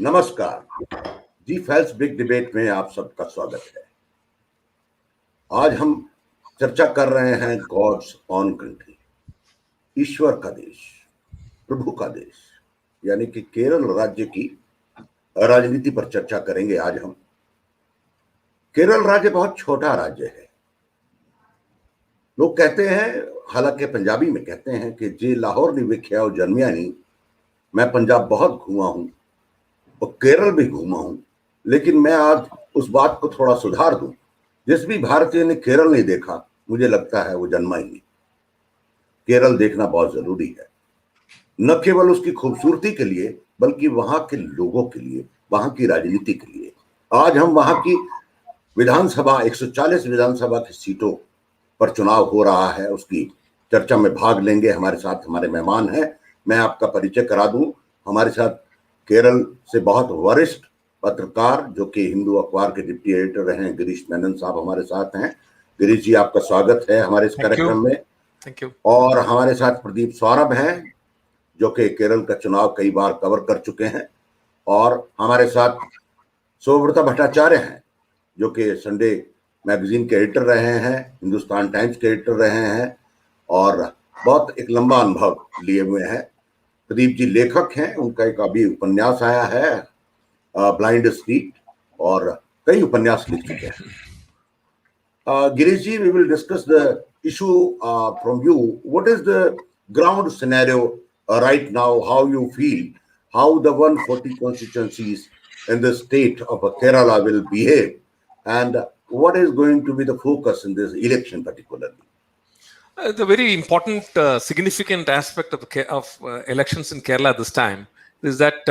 नमस्कार। जी files big debate में आप सबका स्वागत है। आज हम चर्चा कर रहे हैं गॉड्स ऑन कंट्री, ईश्वर का देश, प्रभु का देश, यानी कि केरल राज्य की राजनीति पर चर्चा करेंगे आज हम। केरल राज्य बहुत छोटा राज्य है। लोग कहते हैं, हालांकि पंजाबी में कहते हैं कि जे लाहौर नहीं वेख्या और जन्मिया नहीं। मैं पंजाब बहुत घूमा हूं और केरल भी घूमा हूं, लेकिन मैं आज उस बात को थोड़ा सुधार दूं। जिस भी भारतीय ने केरल नहीं देखा, मुझे लगता है वो जन्मा ही नहीं। केरल देखना बहुत जरूरी है, न केवल उसकी खूबसूरती के लिए बल्कि वहां के लोगों के लिए, वहां की राजनीति के लिए। आज हम वहां की विधानसभा 140 विधानसभा की सीटों पर चुनाव हो रहा है, उसकी चर्चा में भाग लेंगे। हमारे साथ हमारे मेहमान हैं। मैं आपका परिचय करा दूं। हमारे साथ केरल से बहुत वरिष्ठ पत्रकार, जो कि हिंदू अखबार के डिप्टी एडिटर रहे हैं, गिरीश मेनन साहब हमारे साथ हैं। गिरीश जी, आपका स्वागत है हमारे इस कार्यक्रम में। Thank you. और हमारे साथ प्रदीप सौरभ हैं, जो कि केरल का चुनाव कई बार कवर कर चुके हैं। और हमारे साथ सुभब्रता भट्टाचार्य हैं, जो कि संडे मैगजीन के एडिटर रहे हैं, हिंदुस्तान टाइम्स के एडिटर रहे हैं और बहुत एक लंबा अनुभव लिए हुए हैं। प्रदीप जी लेखक हैं, उनका एक अभी उपन्यास आया है ब्लाइंड स्ट्रीट, और कई उपन्यास लिख चुके हैं। गिरीश जी, we will discuss the issue from you. What is the ground scenario right now? How you feel? How the 140 constituencies in the state of Kerala will behave? And what is going to be the focus in this election particularly? The very important, significant aspect of elections in Kerala this time is that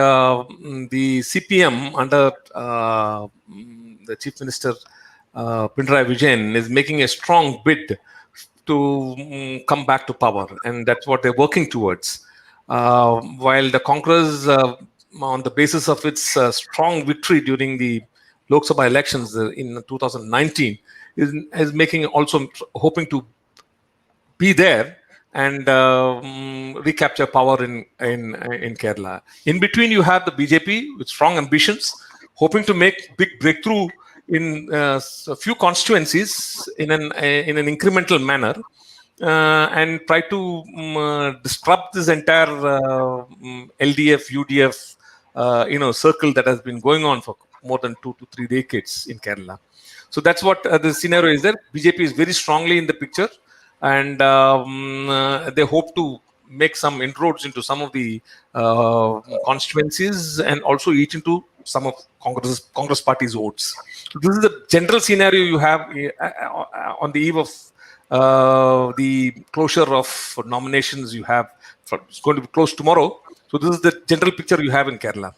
the CPM under the Chief Minister Pinarayi Vijayan is making a strong bid to come back to power, and that's what they're working towards. While the Congress, on the basis of its strong victory during the Lok Sabha elections in 2019, is making also hoping to be there and recapture power in Kerala. In between, you have the BJP with strong ambitions, hoping to make big breakthrough in a few constituencies in an incremental manner, and try to disrupt this entire LDF, UDF, circle that has been going on for more than 2 to 3 decades in Kerala. So that's what the scenario is there. BJP is very strongly in the picture, and they hope to make some inroads into some of the constituencies and also eat into some of Congress party's votes. So this is the general scenario you have on the eve of the closure of nominations. You have, it's going to be closed tomorrow. So this is the general picture you have in Kerala.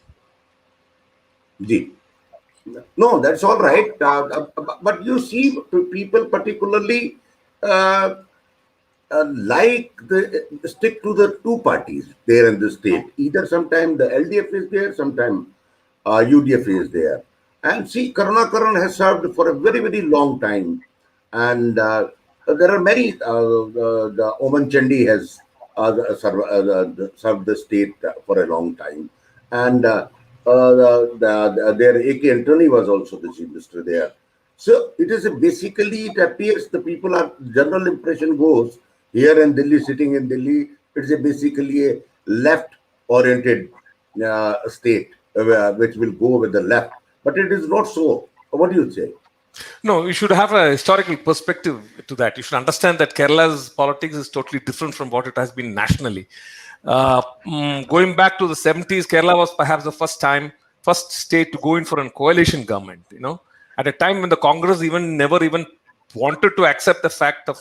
No, that's all right. But you see, people particularly stick to the two parties there in the state. Either sometime the LDF is there, sometime UDF is there. And see, Karunakarn has served for a very, very long time. And there are many, the Oman Chandi has served the state for a long time. And their AK Antony was also the chief minister there. So it is basically, it appears the people are, general impression goes, here in Delhi, sitting in Delhi, it's basically a left-oriented state, which will go with the left. But it is not so. What do you say? No, you should have a historical perspective to that. You should understand that Kerala's politics is totally different from what it has been nationally. Going back to the 70s, Kerala was perhaps the first state to go in for a coalition government. At a time when the Congress never even wanted to accept the fact of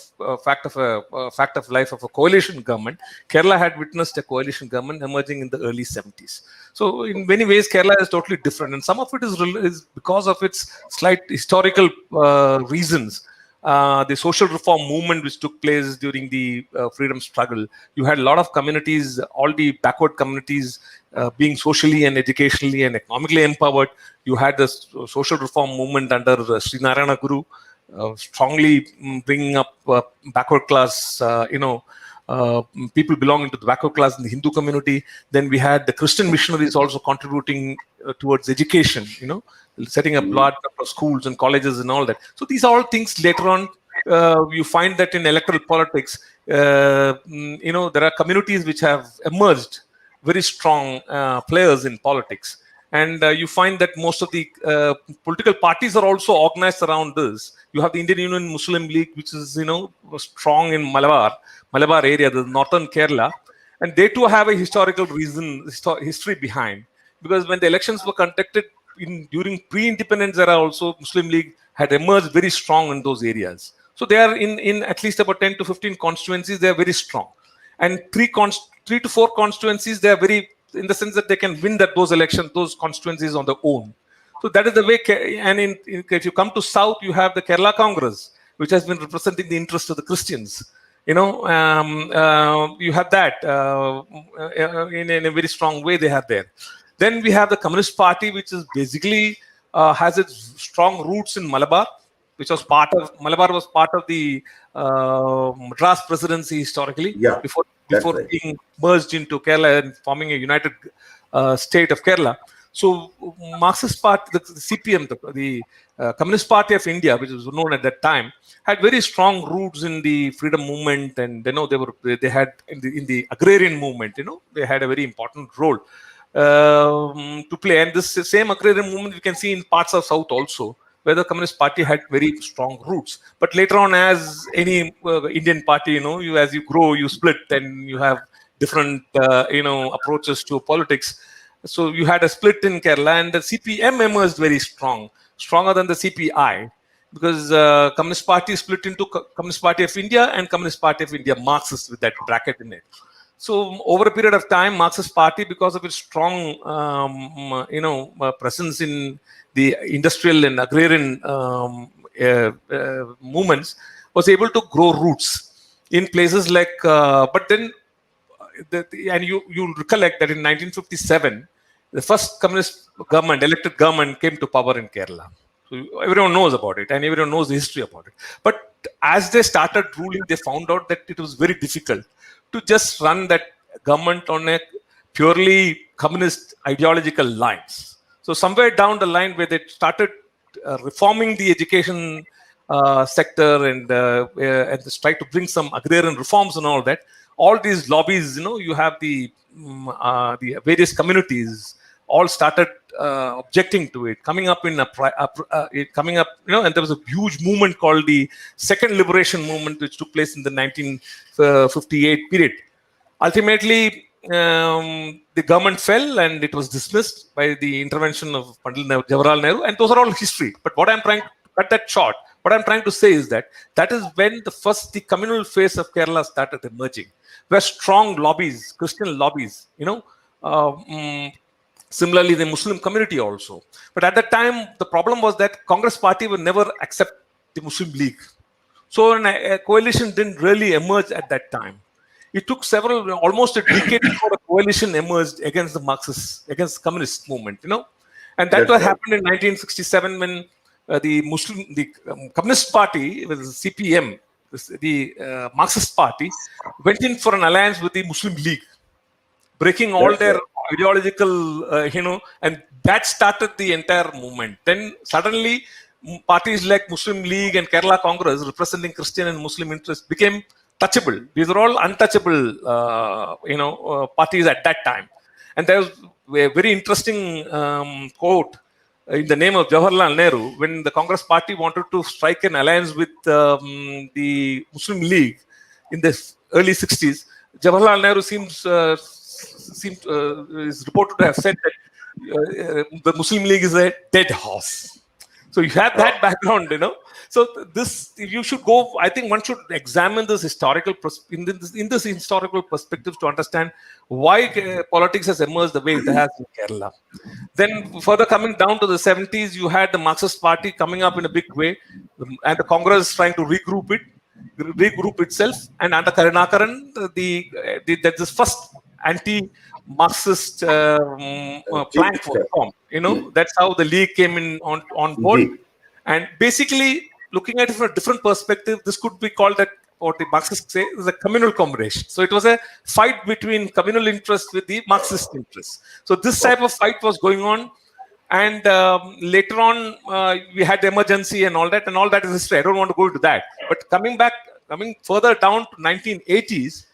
life of a coalition government, Kerala had witnessed a coalition government emerging in the early 70s. So in many ways, Kerala is totally different, and some of it is because of its slight historical reasons. The social reform movement which took place during the freedom struggle, you had a lot of communities, all the backward communities being socially and educationally and economically empowered. You had the social reform movement under Sri Narayana Guru, strongly bringing up backward class, people belonging to the backward class in the Hindu community. Then we had the Christian missionaries also contributing towards education, setting up large number of schools and colleges and all that. So these are all things later on. You find that in electoral politics, there are communities which have emerged very strong players in politics. And you find that most of the political parties are also organized around this. You have the Indian Union Muslim League, which is, strong in Malabar area, the northern Kerala. And they too have a historical history behind. Because when the elections were conducted during pre-independence era also, Muslim League had emerged very strong in those areas. So they are in at least about 10 to 15 constituencies, they are very strong. And 3 to 4 constituencies, they are very, in the sense that they can win those elections, those constituencies on their own. So that is the way. And if you come to South, you have the Kerala Congress, which has been representing the interest of the Christians. You have that in a very strong way they have there. Then we have the Communist Party, which is basically has its strong roots in Malabar, which was Malabar was part of the Madras presidency historically, before being merged into Kerala and forming a united state of Kerala. So Marxist Party, the CPM, the Communist Party of India, which was known at that time, had very strong roots in the freedom movement, and they had in the agrarian movement. They had a very important role to play. And this same agrarian movement we can see in parts of South also, where the Communist Party had very strong roots. But later on, as any Indian party, as you grow, you split, and you have different, approaches to politics. So you had a split in Kerala, and the CPM emerged very strong, stronger than the CPI, because Communist Party split into Communist Party of India and Communist Party of India Marxist with that bracket in it. So over a period of time, Marxist Party, because of its strong, presence in the industrial and agrarian movements, was able to grow roots in places like. But then, and you'll recollect that in 1957, the first communist government, elected government, came to power in Kerala. So everyone knows about it, and everyone knows the history about it. But as they started ruling, they found out that it was very difficult to just run that government on a purely communist ideological lines. So somewhere down the line, where they started reforming the education sector and try to bring some agrarian reforms and all that, all these lobbies, you have the various communities all started objecting to it, coming up, and there was a huge movement called the Second Liberation Movement, which took place in the 1958 period. Ultimately, the government fell and it was dismissed by the intervention of Pandit Jawaharlal Nehru, and those are all history. But what I'm trying to cut that short, what I'm trying to say is that is when the communal phase of Kerala started emerging, where strong lobbies, Christian lobbies, similarly the Muslim community also. But at that time, the problem was that Congress Party would never accept the Muslim League. So a coalition didn't really emerge at that time. It took almost a decade before a coalition emerged against the Marxists, against the communist movement, And that happened in 1967 when the Communist Party, with the CPM, the Marxist Party, went in for an alliance with the Muslim League, breaking all their ideological, and that started the entire movement. Then suddenly, parties like Muslim League and Kerala Congress, representing Christian and Muslim interests, became touchable. These are all untouchable, parties at that time. And there was a very interesting quote in the name of Jawaharlal Nehru, when the Congress Party wanted to strike an alliance with the Muslim League in the early 60s. Jawaharlal Nehru is reported to have said that the Muslim League is a dead horse. So you have that background, So you should go. I think one should examine this in this historical perspective to understand why politics has emerged the way it has in Kerala. Then further coming down to the 70s, you had the Marxist Party coming up in a big way, and the Congress trying to regroup itself. And under Karunakaran, there's this first anti-Marxist plank was formed. That's how the League came in on board. And basically, looking at it from a different perspective, this could be called that what the Marxists say is a communal combination. So it was a fight between communal interests with the Marxist interests. So this type of fight was going on. And later on, we had the emergency and all that is history. I don't want to go into that. But coming further down to 1980s,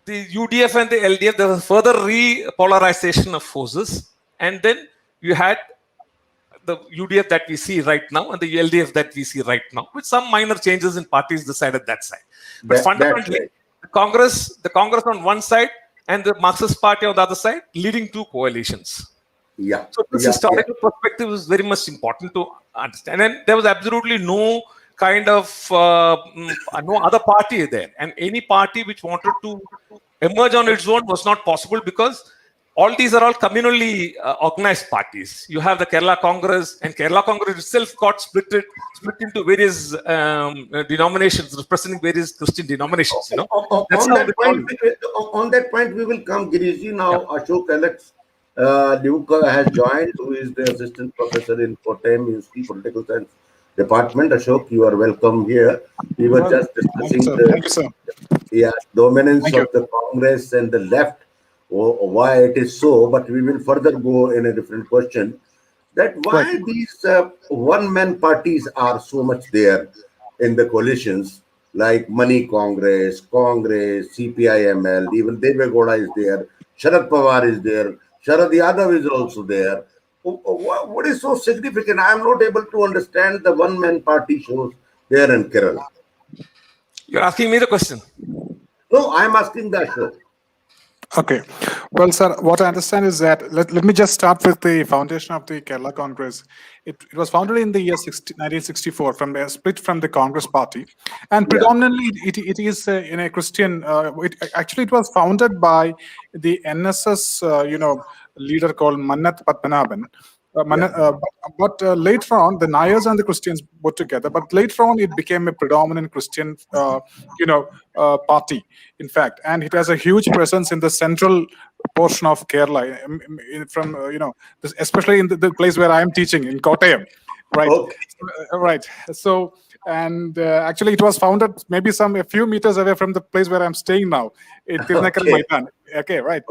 the UDF and the LDF, there was further repolarization of forces. And then you had the UDF that we see right now and the LDF that we see right now, with some minor changes in parties decided that side. But fundamentally, right. the Congress on one side and the Marxist Party on the other side, leading to coalitions. Yeah. So this historical perspective is very much important to understand. And there was absolutely no kind of no other party there, and any party which wanted to emerge on its own was not possible, because all these are all communally organized parties. You have the Kerala Congress, and Kerala Congress itself got split into various denominations representing various Christian denominations. You know, on that point we will come, Girish. Now Ashok Alex Luke has joined, who is the assistant professor in Kottayam University Political Science Department. Ashok, you are welcome here. We were just discussing the dominance of the Congress and the left, why it is so, but we will further go in a different question, that why these one-man parties are so much there in the coalitions, like Money Congress, CPIML, even Devegowda is there, Sharad Pawar is there, Sharad Yadav is also there. What is so significant? I am not able to understand the one-man party shows there in Kerala. You're asking me the question? No, I am asking the show. Okay. Well, sir, what I understand is that, let me just start with the foundation of the Kerala Congress. It was founded in the year 1964, from a split from the Congress party. And predominantly, it is in a Christian, it was founded by the NSS, leader called Mannat Padmanabhan. But later on, the Nayars and the Christians put together. But later on, it became a predominant Christian, party, in fact, and it has a huge presence in the central portion of Kerala, from especially in the place where I am teaching, in Kottayam, right? Okay. Right. So, and actually, it was founded maybe a few meters away from the place where I'm staying now, in Tirunakal Maidan. Okay, right.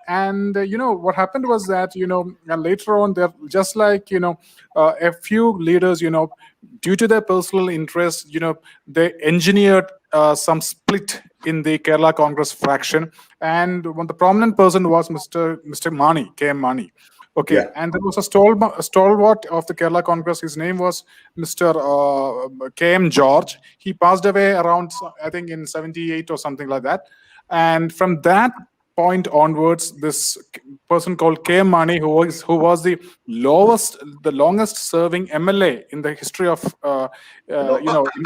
And what happened was that later on, there just like a few leaders, due to their personal interest, they engineered some split in the Kerala Congress fraction, and one the prominent person was Mr. Mani, K.M. Mani. Okay, and there was a stalwart of the Kerala Congress. His name was Mr. K.M. George. He passed away around, I think, in 78 or something like that. And from that point onwards, this person called K.M. Mani, who was the longest serving MLA in the history of Ashok,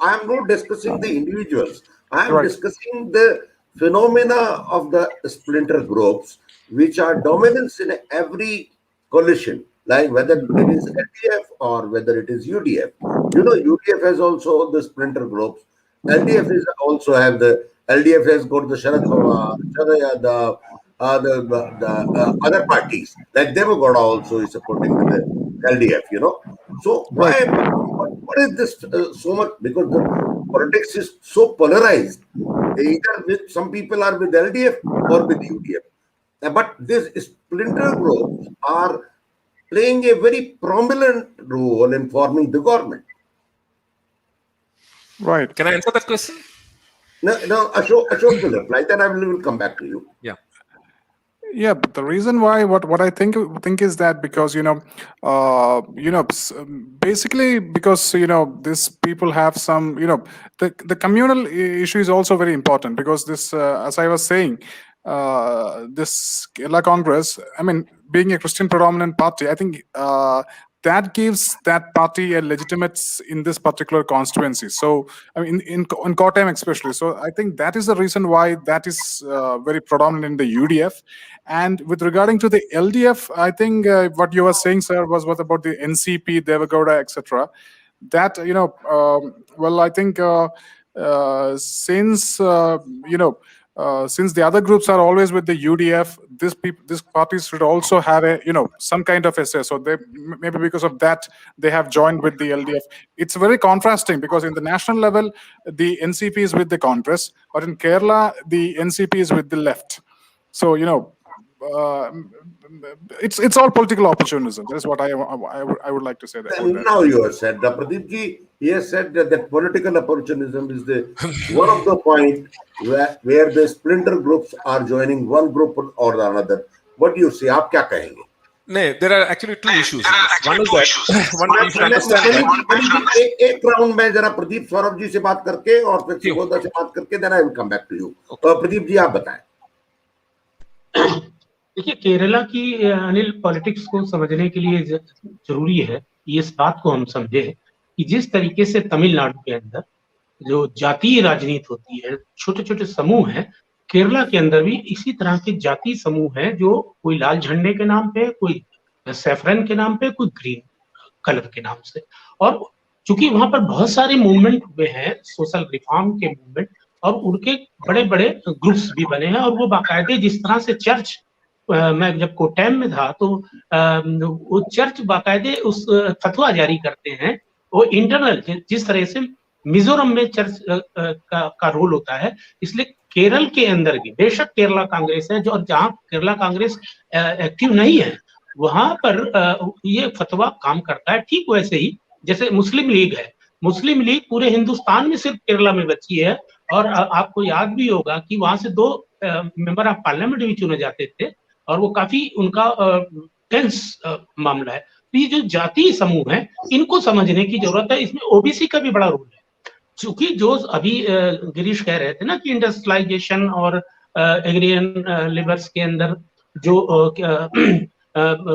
I am not discussing the individuals. I am discussing the phenomena of the splinter groups, which are dominance in every coalition, like whether it is LDF or whether it is UDF. UDF has also the splinter groups. LDF is also have the LDF has got the Sharad Pawar, the other parties, like Devegowda also is supporting the LDF, So why, what is this so much? Because the politics is so polarized. Either some people are with LDF or with UDF. But these splinter groups are playing a very prominent role in forming the government. Right. Can I answer that question? No, Ashok will reply, then I will come back to you. Yeah. Yeah, but the reason why, what I think is that because basically because these people have some the communal issue is also very important, because this as I was saying, this Kerala Congress, I mean, being a Christian predominant party, I think that gives that party a legitimacy in this particular constituency. So, I mean, in Kottayam especially. So, I think that is the reason why that is very predominant in the UDF. And with regarding to the LDF, I think what you were saying, sir, was what about the NCP, Devegowda, etc. That well, I think since since the other groups are always with the UDF, this parties should also have a some kind of a say. So they maybe because of that they have joined with the LDF. It's very contrasting because in the national level the NCP is with the Congress, but in Kerala the NCP is with the left. So it's all political opportunism. That's what I would like to say that. Now you have said, Pradeep ji, he has said that political opportunism is the one of the point where the splinter groups are joining one group or another. What do you say? आप क्या कहेंगे? No, there are actually two issues. One is that one you should understand. एक round में जरा प्रदीप सौरभ जी से बात करके और फिर सुबोधा से बात करके then I will come back to you. Pradeep ji आप बताएं. देखिए, केरला की अनिल पॉलिटिक्स को समझने के लिए जरूरी है कि इस बात को हम समझे कि जिस तरीके से तमिलनाडु के अंदर जो जातीय राजनीति होती है, छोटे छोटे समूह हैं, केरला के अंदर भी इसी तरह के जातीय समूह हैं जो कोई लाल झंडे के नाम पे, कोई सैफरन के नाम पे, कोई ग्रीन कलर के नाम से। और चूंकि वहां पर बहुत सारे मूवमेंट हुए हैं, सोशल रिफॉर्म के मूवमेंट, और उनके बड़े बड़े ग्रुप्स भी बने हैं। और वो बाकायदे जिस तरह से चर्च, मैं जब कोट्टयम में था तो वो चर्च बाकायदे उस फतवा जारी करते हैं, वो इंटरनल जिस तरह से मिजोरम में चर्च का रोल होता है। इसलिए केरल के अंदर भी बेशक केरला कांग्रेस है, जो जहाँ केरला कांग्रेस एक्टिव नहीं है वहां पर ये फतवा काम करता है। ठीक वैसे ही जैसे मुस्लिम लीग है, मुस्लिम लीग पूरे हिंदुस्तान में सिर्फ केरला में बची है। और आपको याद भी होगा कि वहां से 2 मेंबर ऑफ पार्लियामेंट भी चुने जाते थे और वो काफी उनका टेंस मामला है। तो ये जो जातीय समूह है इनको समझने की जरूरत है। इसमें ओबीसी का भी बड़ा रोल है, क्योंकि जो अभी गिरीश कह रहे थे ना कि इंडस्ट्रियलाइजेशन और एग्रियन लेबर्स के अंदर जो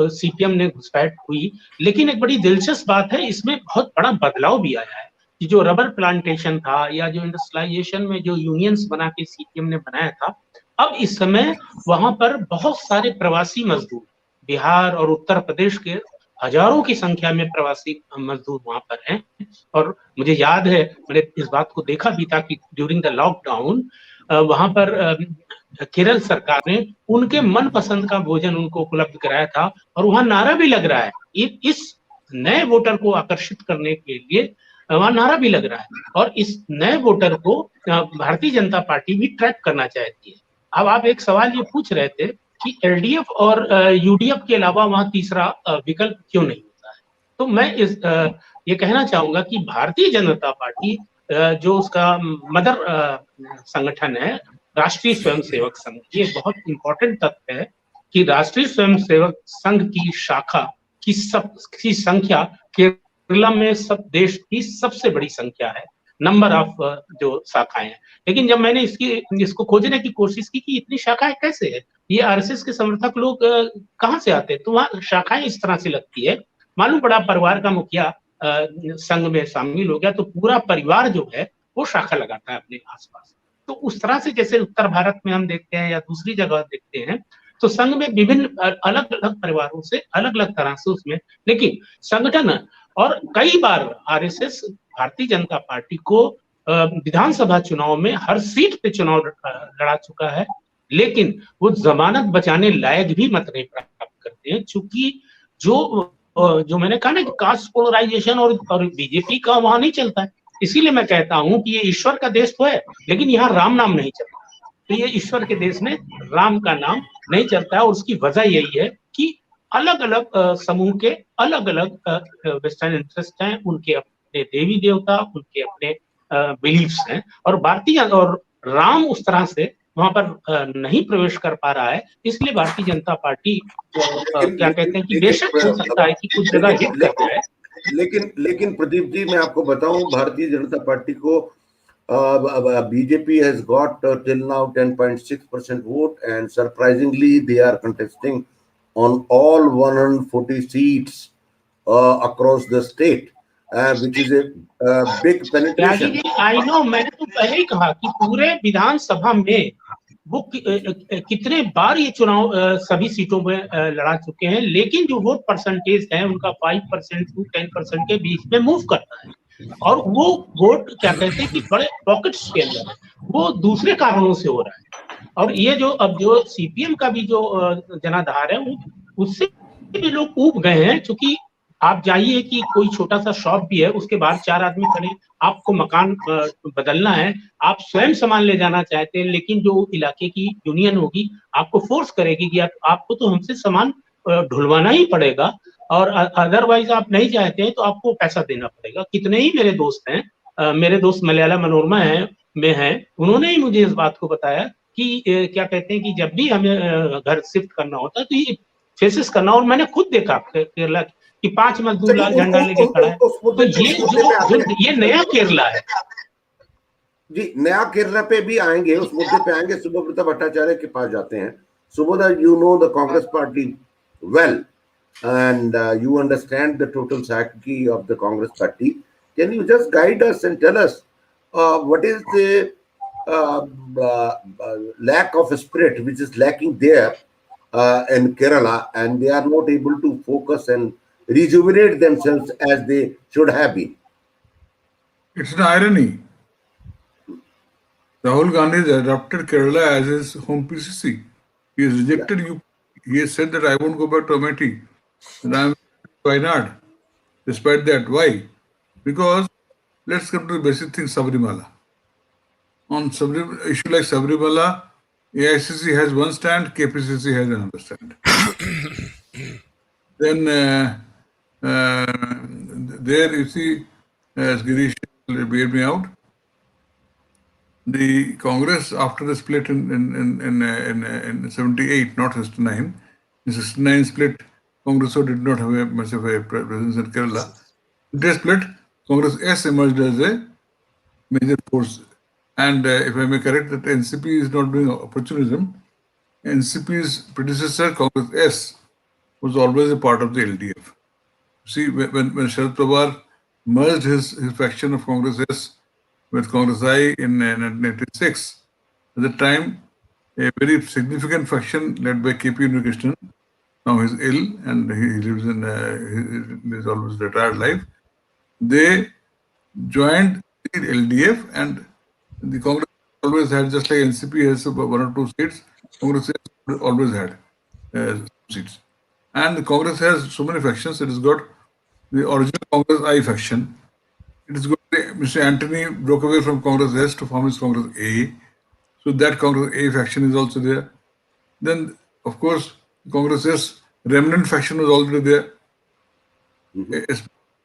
सीपीएम ने घुसपैठ हुई, लेकिन एक बड़ी दिलचस्प बात है, इसमें बहुत बड़ा बदलाव भी आया है कि जो रबर प्लांटेशन था या जो इंडस्ट्रियलाइजेशन में जो यूनियंस बना के सीपीएम ने बनाया था, अब इस समय वहां पर बहुत सारे प्रवासी मजदूर, बिहार और उत्तर प्रदेश के हजारों की संख्या में प्रवासी मजदूर वहां पर हैं। और मुझे याद है, मैंने इस बात को देखा भी था कि ड्यूरिंग द लॉकडाउन वहां पर केरल सरकार ने उनके मनपसंद का भोजन उनको उपलब्ध कराया था। और वहां नारा भी लग रहा है, इस नए वोटर को आकर्षित करने के लिए वहां नारा भी लग रहा है। और इस नए वोटर को भारतीय जनता पार्टी भी ट्रैक करना चाहती है। अब आप एक सवाल ये पूछ रहे थे कि एलडीएफ और यूडीएफ के अलावा वहां तीसरा विकल्प क्यों नहीं होता है। तो मैं ये कहना चाहूंगा कि भारतीय जनता पार्टी जो उसका मदर संगठन है, राष्ट्रीय स्वयंसेवक संघ, ये बहुत इंपॉर्टेंट तथ्य है कि राष्ट्रीय स्वयंसेवक संघ की शाखा की संख्या केरला में सब देश की सबसे बड़ी संख्या है, नंबर ऑफ जो शाखाएं हैं। लेकिन जब मैंने इसको खोजने की कोशिश की कि इतनी शाखाएं कैसे है, ये आरएसएस के समर्थक लोग कहाँ से आते हैं, तो वहाँ शाखाएं इस तरह से लगती है, मालूम बड़ा परिवार का मुखिया संघ में शामिल हो गया तो पूरा परिवार जो है वो शाखा लगाता है अपने आसपास। तो उस तरह से जैसे उत्तर भारत में हम देखते हैं या दूसरी जगह देखते हैं, तो संघ में विभिन्न अलग अलग परिवारों से अलग अलग तरह से उसमें, लेकिन संगठन और कई बार आरएसएस भारतीय जनता पार्टी को विधानसभा चुनाव में हर सीट पे चुनाव लड़ा चुका है, लेकिन वो जमानत बचाने लायक भी मत नहीं प्राप्त करते हैं। चूंकि जो मैंने कहा ना कि कास्ट पोलराइजेशन और बीजेपी का वहां नहीं चलता है, इसीलिए मैं कहता हूं कि ये ईश्वर का देश तो है, लेकिन यहाँ राम नाम नहीं चलता। तो ये ईश्वर के देश में राम का नाम नहीं चलता है, और उसकी वजह यही है कि अलग अलग समूह के अलग अलग वेस्टर्न इंटरेस्ट हैं, उनके अपने देवी देवता, उनके अपने बिलीफ्स हैं, और भारतीय और राम उस तरह से वहां पर नहीं प्रवेश कर पा रहा है। इसलिए भारतीय जनता पार्टी क्या कहते हैं कि बेशक हो सकता है कि कुछ जगह हिट कर जाए, लेकिन प्रदीप जी मैं आपको बताऊं, भारतीय जनता पार्टी को BJP has got till now 10.6% vote, and surprisingly they are contesting on all 140 seats across the state, which is a big penetration. I know, मैंने तो पहले ही कहा कि पूरे विधानसभा में वो कितने बार ये चुनाव सभी सीटों में लड़ा चुके हैं, लेकिन जो वोट परसेंटेज है उनका 5% to 10% के बीच में मूव करता है। और वो वोट क्या कहते हैं कि बड़े पॉकेट्स के अंदर वो दूसरे कारणों से हो रहा है। और ये जो अब जो सीपीएम का भी जो जनाधार है, उससे भी लोग ऊब गए हैं। क्योंकि आप जाइए कि कोई छोटा सा शॉप भी है, उसके बाहर 4 आदमी खड़े, आपको मकान बदलना है, आप स्वयं सामान ले जाना चाहते हैं, लेकिन जो इलाके की यूनियन होगी आपको फोर्स करेगी कि आपको तो हमसे सामान ढुलवाना ही पड़ेगा, और अदरवाइज आप नहीं चाहते हैं तो आपको पैसा देना पड़ेगा। कितने ही मेरे दोस्त हैं, मेरे दोस्त मलयाला मनोरमा में हैं, उन्होंने ही मुझे इस बात को बताया कि क्या कहते हैं कि जब भी हमें घर शिफ्ट करना होता है तो ये फेसेस करना, और मैंने खुद देखा केरला कि 5 मजदूर लाल झंडा लेके खड़ा है। तो ये जो ये नया केरला है जी, नया केरला पे भी आएंगे, उस मुद्दे पे आएंगे। सुभब्रता भट्टाचार्य के पास जाते हैं। सुभोदा, you know the Congress party well and you understand the total psyche of the Congress party. Can you just guide us and tell us what is the lack of spirit which is lacking there in Kerala, and they are not able to focus and rejuvenate themselves as they should have been? It's an irony. Rahul Gandhi has adopted Kerala as his home PCC. He has rejected you. He has said that I won't go back to Amethi. And I'm Wayanad. Despite that, why? Because let's come to the basic thing, Sabrimala. On issue like Sabrimala, AICC has one stand, KPCC has another stand. Then there you see, as Girish will bear me out, the Congress after the split in 78, not 69, in 69 split, Congress did not have much of a presence in Kerala. They split, Congress S emerged as a major force. And if I may correct that, NCP is not doing opportunism. NCP's predecessor, Congress S, was always a part of the LDF. See, when Sharad Pawar merged his faction of Congress S with Congress I in 1986, at the time, a very significant faction led by KP Unnikrishnan, now he's ill and he lives in his almost retired life. They joined the LDF, and the Congress always had, just like NCP has 1 or 2 seats, Congress always had seats. And the Congress has so many factions. It has got the original Congress I faction. It has got Mr. Anthony broke away from Congress S to form his Congress A. So that Congress A faction is also there. Then, of course, Congress S remnant faction was already there. A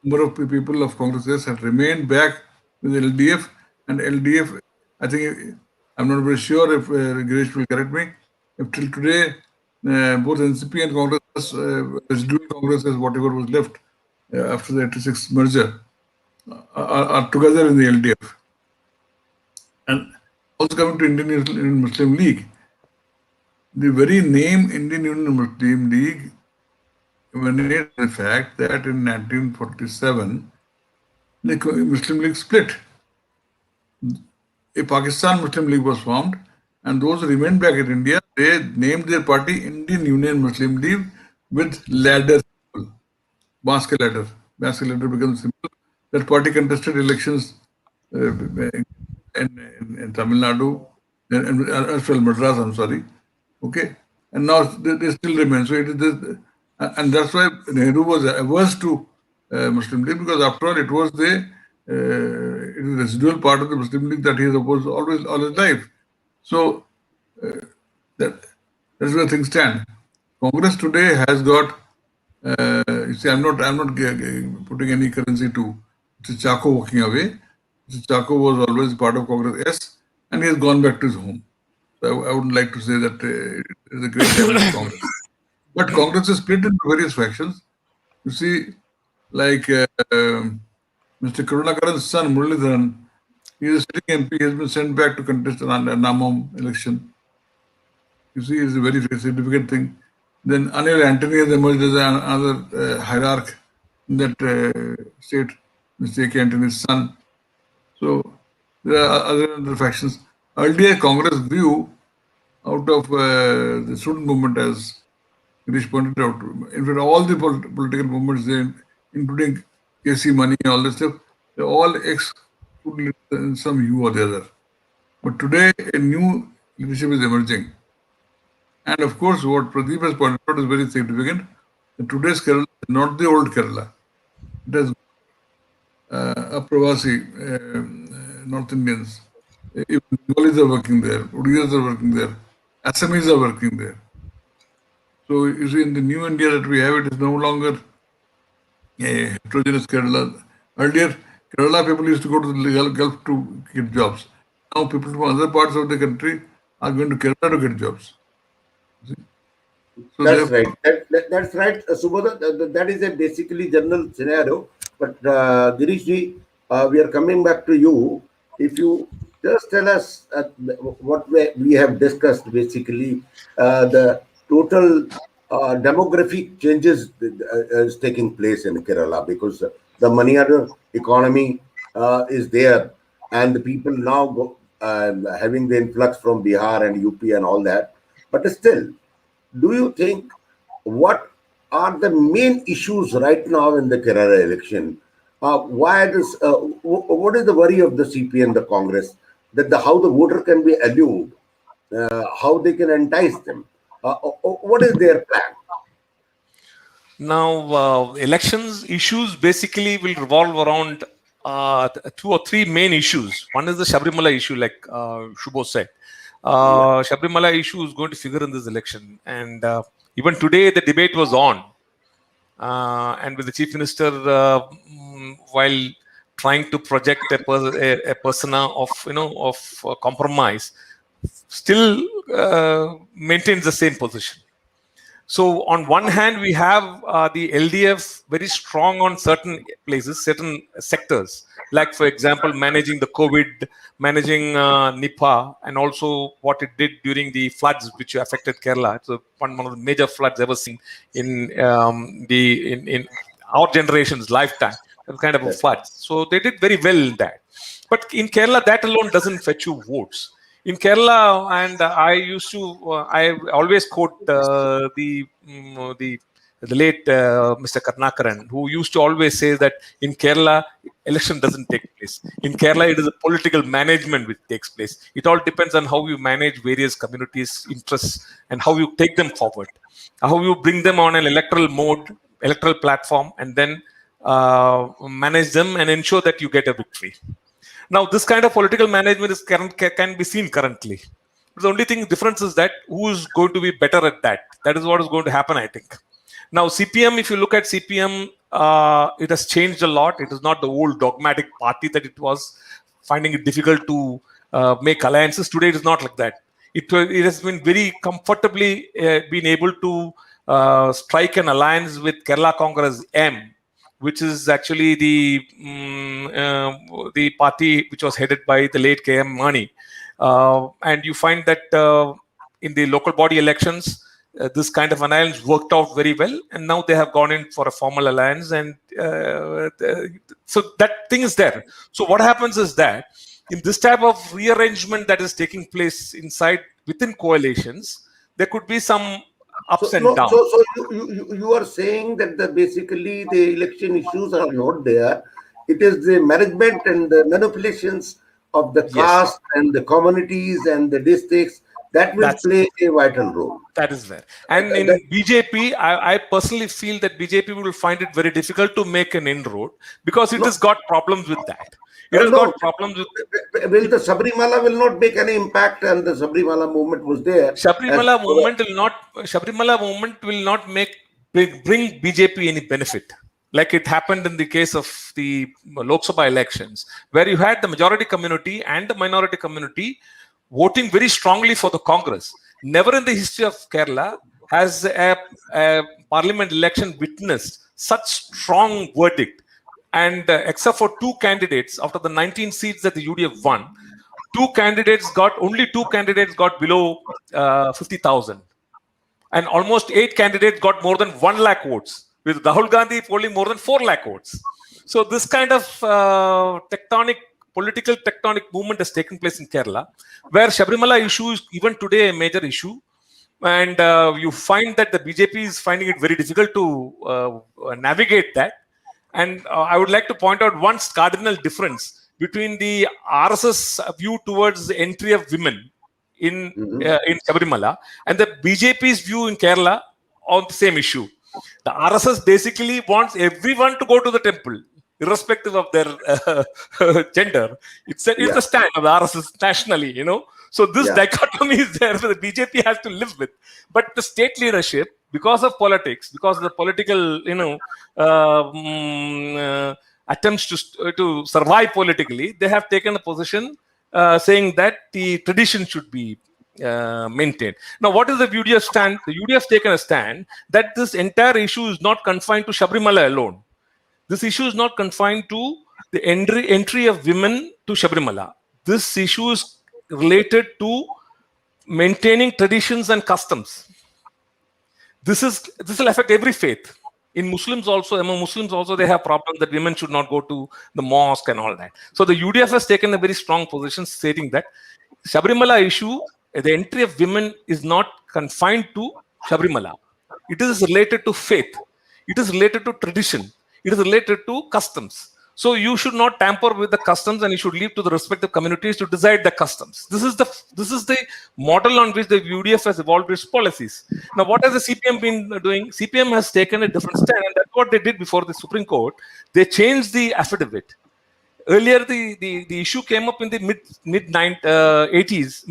number of people of Congress S have remained back with LDF, and LDF, I think, I'm not very sure if Girish will correct me, if till today both NCP and Congress, residual Congress as whatever was left after the 86 merger, are together in the LDF. And also coming to Indian Muslim League, the very name Indian Union Muslim League emanates the fact that in 1947, the Muslim League split. A Pakistan Muslim League was formed, and those who remained back in India, they named their party Indian Union Muslim League with ladder symbol. Basket ladder. Basket ladder becomes symbol. That party contested elections in Tamil Nadu, as well Madras, I'm sorry. Okay, and now they still remain. So it is this, and that's why Nehru was averse to Muslim League, because after all it was the residual part of the Muslim League that he has opposed all his life. So that's where things stand. Congress today has got. You see, I'm not putting any currency to Mr. Chako walking away. Mr. Chako was always part of Congress S, and he has gone back to his home. So I wouldn't like to say that it is a great damage to Congress. But Congress is split into various factions. You see, like Mr. Karunakaran's son, Muralidharan, he is a sitting MP, he has been sent back to contest an Namam election. You see, it's a very significant thing. Then Anil Antony has emerged as another hierarch in that state, Mr. A.K. Antony's son. So there are other factions. Earlier, Congress grew out of the student movement, as Girish pointed out. In fact, all the political movements, including KC Money and all this stuff, they're all ex-student in some hue or the other. But today, a new leadership is emerging. And of course, what Pradeep has pointed out is very significant. Today's Kerala is not the old Kerala. It has Pravasi, North Indians, even Bengalis are working there, Odiyas are working there, Assamese are working there. So you see, in the new India that we have, it is no longer a heterogeneous Kerala. Earlier, Kerala people used to go to the Gulf to get jobs. Now people from other parts of the country are going to Kerala to get jobs. So that's right. That's right, Subodha. That is a basically general scenario. But Girish ji, we are coming back to you. If you just tell us what we have discussed, basically the total demographic changes is taking place in Kerala, because the money order economy is there, and the people now go, having the influx from Bihar and UP and all that. But still, do you think what are the main issues right now in the Kerala election? Why does what is the worry of the CP and the Congress, that how the voter can be allured, how they can entice them? What is their plan? Now, elections issues basically will revolve around two or three main issues. One is the Subhabrata issue, like Shubho said. Subhabrata issue is going to figure in this election, and even today the debate was on, and with the chief minister while trying to project a persona of compromise, still maintains the same position. So on one hand, we have the LDF very strong on certain places, certain sectors, like, for example, managing the COVID, managing Nipah, and also what it did during the floods which affected Kerala. It's one of the major floods ever seen in in our generation's lifetime, kind of a flood. So they did very well in that. But in Kerala, that alone doesn't fetch you votes. In Kerala, and I always quote the late Mr. Karnakaran, who used to always say that in Kerala, election doesn't take place. In Kerala, it is a political management which takes place. It all depends on how you manage various communities' interests and how you take them forward, how you bring them on an electoral mode, electoral platform, and then manage them and ensure that you get a victory. Now, this kind of political management can be seen currently. The only difference is that who is going to be better at that. That is what is going to happen, I think. Now, CPM, if you look at CPM, it has changed a lot. It is not the old dogmatic party that it was, finding it difficult to make alliances. Today, it is not like that. It has been very comfortably been able to strike an alliance with Kerala Congress M, which is actually the party which was headed by the late K.M. Mani. And you find that in the local body elections, this kind of alliance worked out very well. And now they have gone in for a formal alliance. And so that thing is there. So what happens is that in this type of rearrangement that is taking place within coalitions, there could be some ups and downs. So you are saying that basically the election issues are not there. It is the management and the manipulations of the caste and the communities and the districts that will play a vital role. That is there. And in BJP, I personally feel that BJP will find it very difficult to make an inroad because it has got problems with that. It has got problems with. Will the Subhabrata will not make any impact, and the Subhabrata movement was there. Subhabrata movement will not bring BJP any benefit, like it happened in the case of the Lok Sabha elections, where you had the majority community and the minority community voting very strongly for the Congress. Never in the history of Kerala has a parliament election witnessed such strong verdict. And except for two candidates, after the 19 seats that the UDF won, only two candidates got below 50,000. And almost 8 candidates got more than 1 lakh votes, with Rahul Gandhi polling more than 4 lakh votes. So this kind of political tectonic movement has taken place in Kerala, where Subhabrata issue is even today a major issue. And you find that the BJP is finding it very difficult to navigate that. And I would like to point out one cardinal difference between the RSS view towards the entry of women in Sabrimala, and the BJP's view in Kerala on the same issue. The RSS basically wants everyone to go to the temple, irrespective of their gender. It's a stand of the RSS nationally, So this dichotomy is there that the BJP has to live with. But the state leadership, because of politics, because of the political, attempts to survive politically, they have taken a position saying that the tradition should be maintained. Now, what is the UDF stand? The UDF has taken a stand that this entire issue is not confined to Sabrimala alone. This issue is not confined to the entry of women to Sabrimala. This issue is related to maintaining traditions and customs. This will affect every faith. In Muslims also, among Muslims also, they have problems that women should not go to the mosque and all that. So the UDF has taken a very strong position stating that Sabrimala issue, the entry of women is not confined to Sabrimala. It is related to faith. It is related to tradition. It is related to customs. So you should not tamper with the customs, and you should leave to the respective communities to decide the customs. This is the model on which the UDF has evolved its policies. Now, what has the CPM been doing? CPM has taken a different stand, and that's what they did before the Supreme Court. They changed the affidavit. Earlier, the issue came up in the mid 90s,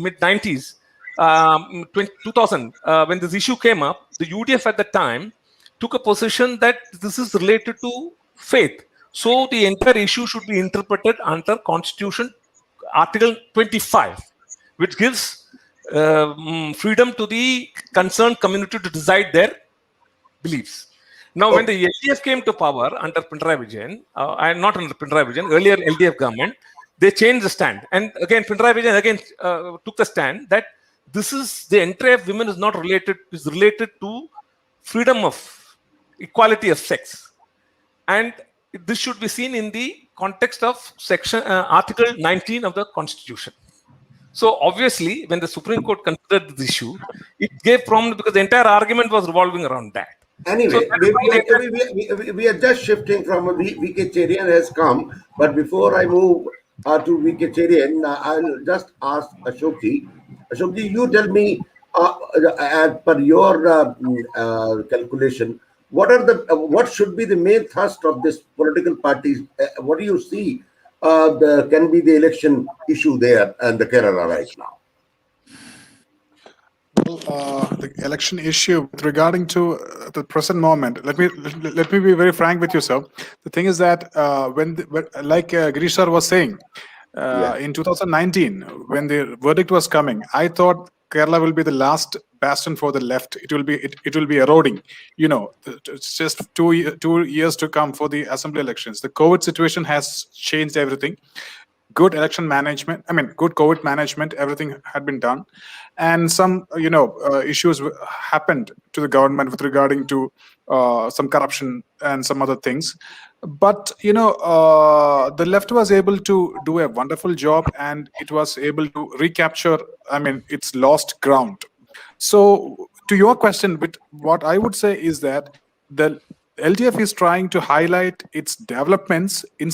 2000. When this issue came up, the UDF at the time took a position that this is related to faith. So the entire issue should be interpreted under Constitution Article 25, which gives freedom to the concerned community to decide their beliefs. Now, when the LDF came to power under Pinarayi Vijayan, and not under Pinarayi Vijayan, earlier LDF government, they changed the stand. And again, Pinarayi Vijayan again took the stand that the entry of women is not related, is related to freedom of equality of sex. And this should be seen in the context of Article 19 of the Constitution. So obviously, when the Supreme Court considered this issue, it gave prominence because the entire argument was revolving around that. Anyway, so we are just shifting from VK Cherian has come, but before I move to VK Cherian, I'll just ask Ashokji. Ashokji, you tell me, as per your calculation, what should be the main thrust of this political parties? What do you see can be the election issue there and the Kerala right now? Well, the election issue regarding to the present moment. Let me be very frank with you, sir. The thing is that like Girish sir was saying, in 2019, when the verdict was coming, I thought Kerala will be the last bastion for the left. It will be eroding. It's just two years to come for the assembly elections. The COVID situation has changed everything. Good election management, good COVID management, everything had been done. And some, issues happened to the government with regarding to some corruption and some other things. But, the left was able to do a wonderful job, and it was able to recapture, its lost ground. So to your question, what I would say is that the LDF is trying to highlight its developments in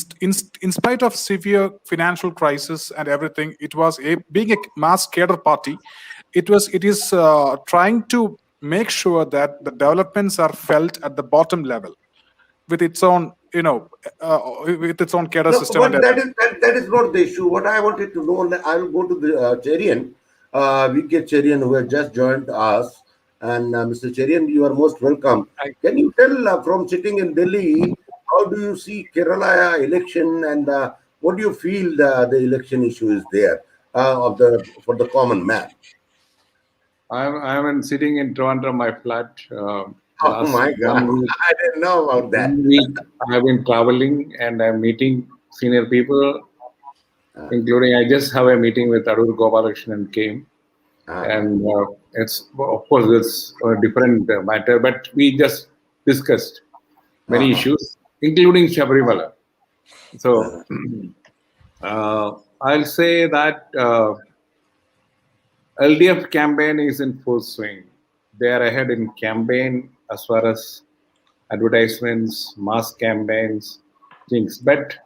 spite of severe financial crisis and everything. It was being a mass cadre party. It is trying to make sure that the developments are felt at the bottom level with its own, with its own cadre system. But that is not the issue. What I wanted to know, I will go to the Cherian, VK Cherian, who has just joined us. And Mr. Cherian, you are most welcome. Can you tell from sitting in Delhi, how do you see Kerala election, and what do you feel the election issue is there for the common man? I'm sitting in Toronto, my flat. Oh my God! I didn't know about that. 1 week I've been traveling and I'm meeting senior people, including I just have a meeting with Adur Gopalakrishnan and came. And it's, of course, it's a different matter, but we just discussed many issues, including Sabrimala. So I'll say that LDF campaign is in full swing. They are ahead in campaign as far as advertisements, mass campaigns, things. But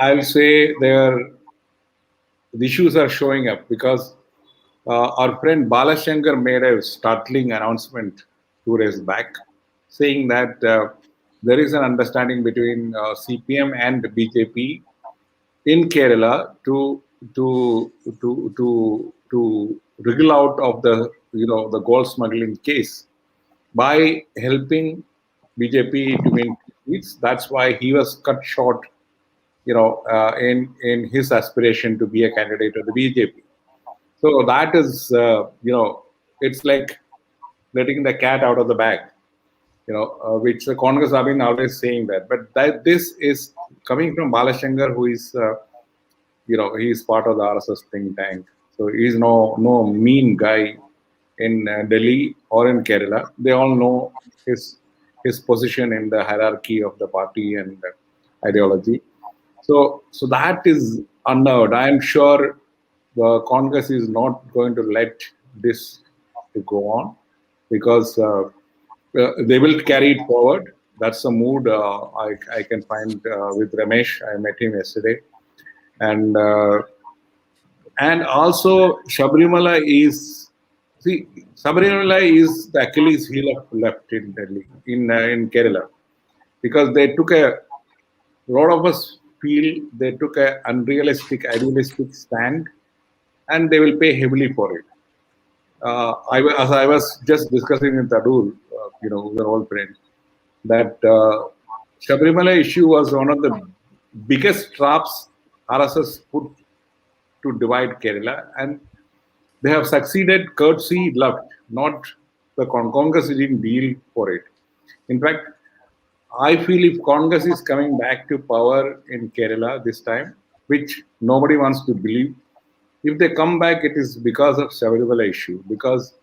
I'll say the issues are showing up because our friend Balashankar made a startling announcement 2 days back, saying that there is an understanding between CPM and BJP in Kerala to wriggle out of the gold smuggling case by helping BJP to win seats. That's why he was cut short, in his aspiration to be a candidate of the BJP. So that is, it's like letting the cat out of the bag, which the Congress have been always saying that. But this is coming from Balashankar, who is, he is part of the RSS think tank. So he's no mean guy in Delhi or in Kerala. They all know his position in the hierarchy of the party and ideology. So that is unnerved. I am sure the Congress is not going to let this to go on, because they will carry it forward. That's the mood I can find with Ramesh. I met him yesterday, and also Subhabrata is the Achilles heel of left in Delhi, in Kerala, because they took a lot of us feel they took an unrealistic, idealistic stand, and they will pay heavily for it. As I was just discussing with Adul, our old friend, that Subhabrata issue was one of the biggest traps RSS put to divide Kerala, and they have succeeded courtesy left, not the Congress didn't deal for it. In fact, I feel if Congress is coming back to power in Kerala this time, which nobody wants to believe, if they come back, it is because of Subhabrata issue. Because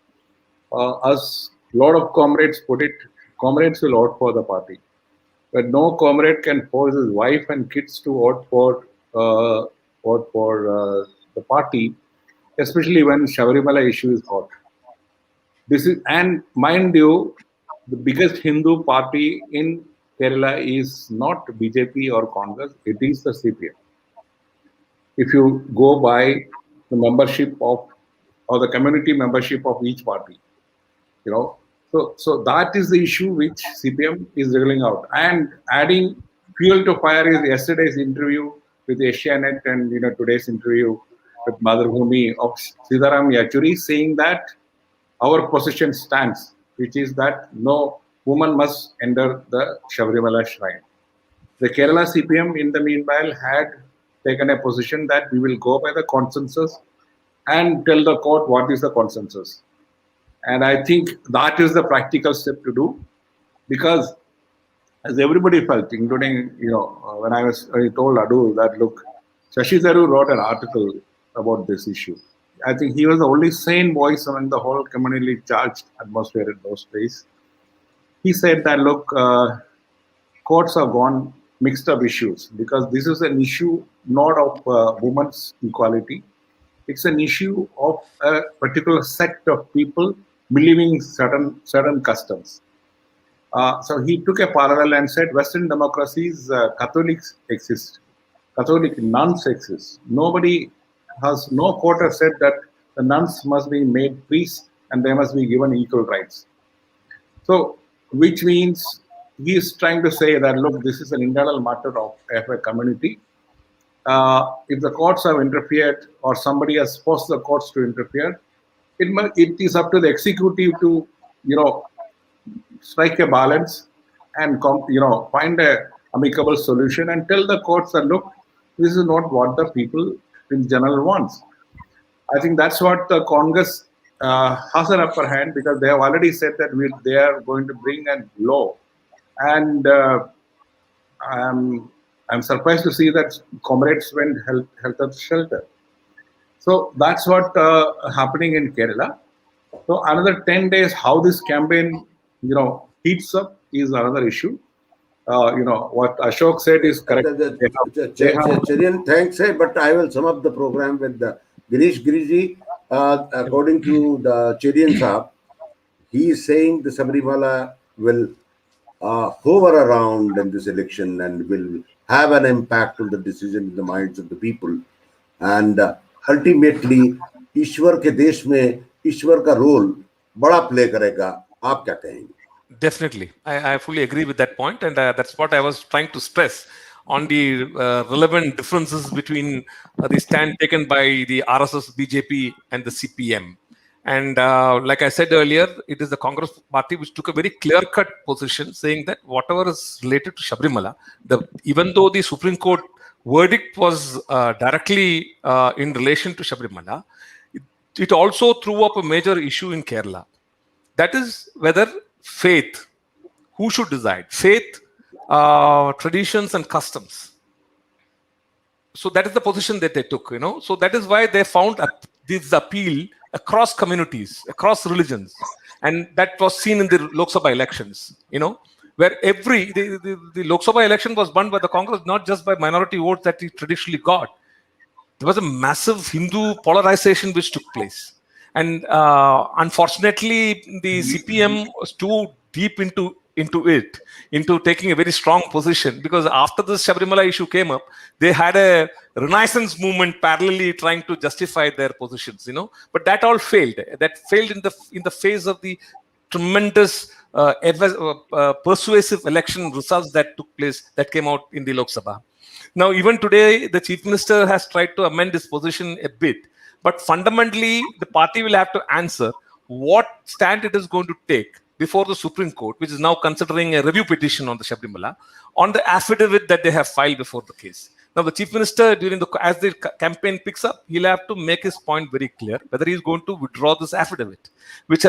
as a lot of comrades put it, comrades will vote for the party, but no comrade can force his wife and kids to vote for the party, especially when Subhabrata issue is hot. And mind you, the biggest Hindu party in Kerala is not BJP or Congress; it is the CPM. If you go by the membership or the community membership of each party, so that is the issue which CPM is wriggling out. And adding fuel to fire is yesterday's interview with Asianet and today's interview with Madhurabhumi of Sitaram Yechury, saying that our position stands, which is that no woman must enter the Subhabrata shrine. The Kerala CPM, in the meanwhile, had taken a position that we will go by the consensus and tell the court what is the consensus. And I think that is the practical step to do, because as everybody felt, including, when I told Adu that, look, Shashi Tharoor wrote an article about this issue. I think he was the only sane voice among the whole communally charged atmosphere in those days. He said that, look, courts have gone mixed up issues, because this is an issue not of women's equality. It's an issue of a particular sect of people believing certain customs. So he took a parallel and said, Western democracies, Catholics exist, Catholic nuns exist. No court has said that the nuns must be made priests and they must be given equal rights. So, which means he is trying to say that, look, this is an internal matter of a community. If the courts have interfered or somebody has forced the courts to interfere, it is up to the executive to, strike a balance and, find a amicable solution and tell the courts that, look, this is not what the people in general wants. I think that's what the Congress has an upper hand, because they have already said that they are going to bring a law. And I'm surprised to see that comrades went health and shelter. So that's what happening in Kerala. So another 10 days, how this campaign, heats up is another issue. What Ashok said is correct. Cherian, thanks, but I will sum up the program with the Girish. According to the Cherian Saab, he is saying the Subhabrata will hover around in this election and will have an impact on the decision in the minds of the people. And ultimately ईश्वर के देश में ईश्वर का role बड़ा play करेगा। आप क्या कहेंगे? Definitely, I fully agree with that point, and that's what I was trying to stress on the relevant differences between the stand taken by the RSS, BJP, and the CPM. And like I said earlier, it is the Congress party which took a very clear-cut position, saying that whatever is related to Subhabrata, even though the Supreme Court verdict was directly in relation to Subhabrata, it also threw up a major issue in Kerala. That is whether faith, who should decide? Faith, traditions, and customs. So that is the position that they took, So that is why they found this appeal across communities, across religions, and that was seen in the Lok Sabha elections, where the Lok Sabha election was won by the Congress, not just by minority votes that it traditionally got. There was a massive Hindu polarization which took place. And unfortunately, the CPM was too deep into taking a very strong position, because after the Subhabrata issue came up, they had a renaissance movement parallelly trying to justify their positions, But that all failed. That failed in the face of the tremendous persuasive election results that took place, that came out in the Lok Sabha. Now, even today, the Chief Minister has tried to amend his position a bit. But fundamentally, the party will have to answer what stand it is going to take before the Supreme Court, which is now considering a review petition on the Subhabrata, on the affidavit that they have filed before the case. Now, the Chief Minister, as the campaign picks up, he'll have to make his point very clear, whether he's going to withdraw this affidavit, which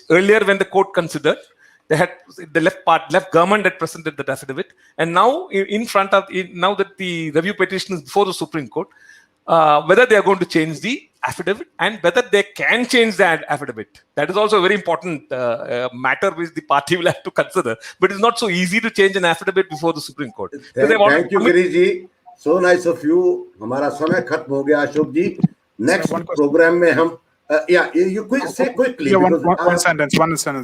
earlier when the court considered, the left government had presented that affidavit, and now now that the review petition is before the Supreme Court, whether they are going to change the affidavit and whether they can change that affidavit. That is also a very important matter which the party will have to consider. But it's not so easy to change an affidavit before the Supreme Court. Thank you, Girish ji. So nice of you. हमारा समय खत्म हो गया, अशोक जी. Next program में हम you say quickly. One sentence.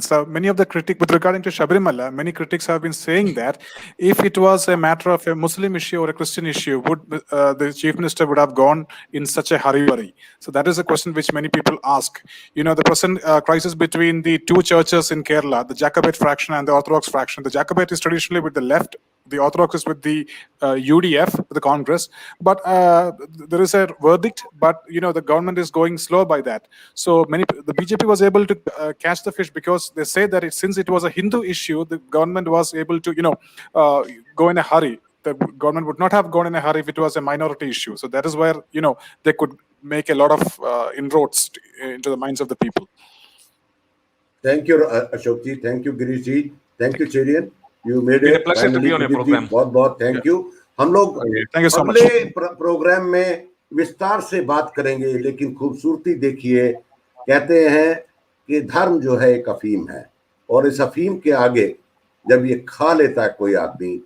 So many of the critics, with regarding to Subhabrata, many critics have been saying that if it was a matter of a Muslim issue or a Christian issue, would the Chief Minister would have gone in such a hurry? So that is a question which many people ask. The present crisis between the two churches in Kerala, the Jacobite fraction and the Orthodox fraction. The Jacobite is traditionally with the left, the Orthodox is with the UDF, with the Congress. But there is a verdict, but the government is going slow by that. So the BJP was able to catch the fish, because they say that since it was a Hindu issue, the government was able to go in a hurry. The government would not have gone in a hurry if it was a minority issue. So that is where they could make a lot of inroads into the minds of the people. Thank you, Ashok ji. Thank you, Girish ji. Thank you, Cherian. You made it a pleasure to be on your program. बहुत thank you. हम लोग अगले programme में विस्तार से बात करेंगे, लेकिन खूबसूरती देखिए, कहते हैं कि धर्म जो है एक अफीम है, और इस अफीम के आगे जब ये खा लेता है कोई आदमी,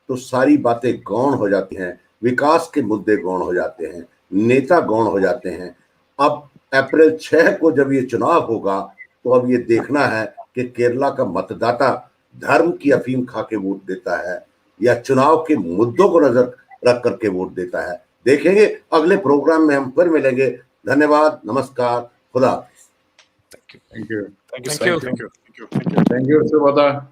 तो सारी बातें गौण हो जाती हैं, विकास के मुद्दे गौण हो जाते हैं, नेता गौण हो जाते हैं। अब अप्रैल 6 को जब ये चुनाव होगा, तो अब ये देखना है कि केरला का मतदाता धर्म की अफीम खा के वोट देता है या चुनाव के मुद्दों को नजर रख करके वोट देता है। देखेंगे, अगले प्रोग्राम में हम फिर मिलेंगे। धन्यवाद, नमस्कार, खुदा। Thank you, Subhabrata.